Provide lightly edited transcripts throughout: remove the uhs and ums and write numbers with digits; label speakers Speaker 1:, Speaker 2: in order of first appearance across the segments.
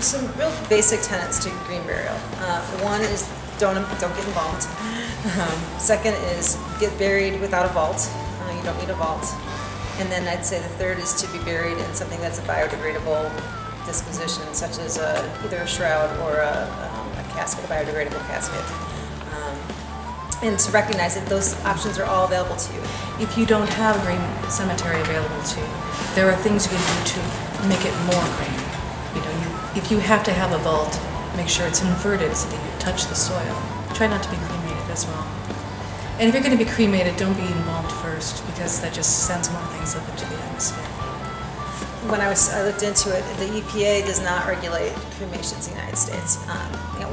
Speaker 1: Some real basic tenets to green burial. One is don't get involved. Second is get buried without a vault. You don't need a vault. And then I'd say the third is to be buried in something that's a biodegradable disposition, such as either a shroud or a casket, a biodegradable casket. And to recognize that those options are all available to you.
Speaker 2: If you don't have a green cemetery available to you, there are things you can do to make it more green. If you have to have a vault, make sure it's inverted so that you touch the soil. Try not to be cremated as well. And if you're going to be cremated, don't be embalmed first, because that just sends more things up into the atmosphere.
Speaker 1: When I looked into it, the EPA does not regulate cremations in the United States,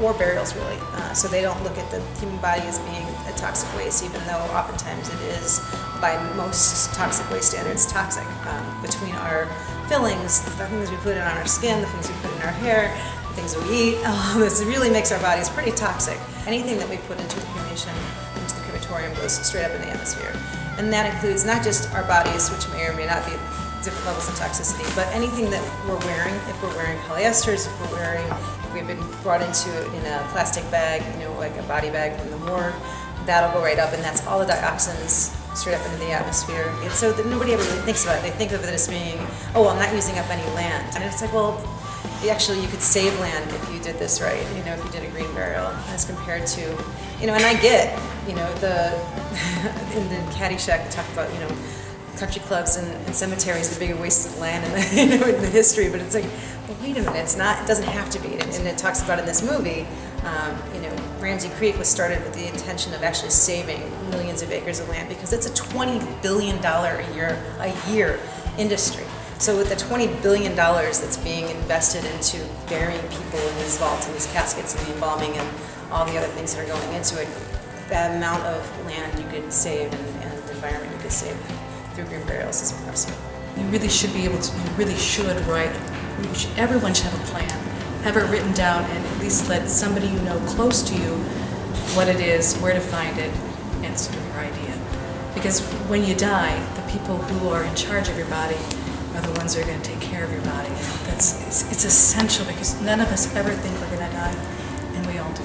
Speaker 1: or burials really. So they don't look at the human body as being a toxic waste, even though oftentimes it is, by most toxic waste standards, toxic. Between our fillings, the things we put in on our skin, the things we put in our hair, the things that we eat, this really makes our bodies pretty toxic. Anything that we put into the cremation, into the crematorium, goes straight up in the atmosphere. And that includes not just our bodies, which may or may not be different levels of toxicity, but anything that we're wearing. If we're wearing polyesters, if we've been brought into it in a plastic bag, like a body bag from the morgue, that'll go right up, and that's all the dioxins straight up into the atmosphere. And so that nobody ever really thinks about it. They think of it as being, oh, well, I'm not using up any land. And it's like, well, actually you could save land if you did this right, if you did a green burial, as compared to, and I get, in the Caddyshack we talk about, country clubs and cemeteries, the bigger wastes of land in the history, but it's like, well, wait a minute, it doesn't have to be. And it talks about in this movie, Ramsey Creek was started with the intention of actually saving millions of acres of land, because it's a $20 billion a year industry. So with the $20 billion that's being invested into burying people in these vaults and these caskets and the embalming and all the other things that are going into it, that amount of land you could save and the environment you could save through green burials is impressive.
Speaker 2: You really should be able to, everyone should have a plan. Have it written down, and at least let somebody you know close to you what it is, where to find it, and sort of your idea. Because when you die, the people who are in charge of your body are the ones who are going to take care of your body. It's essential, because none of us ever think we're going to die, and we all do.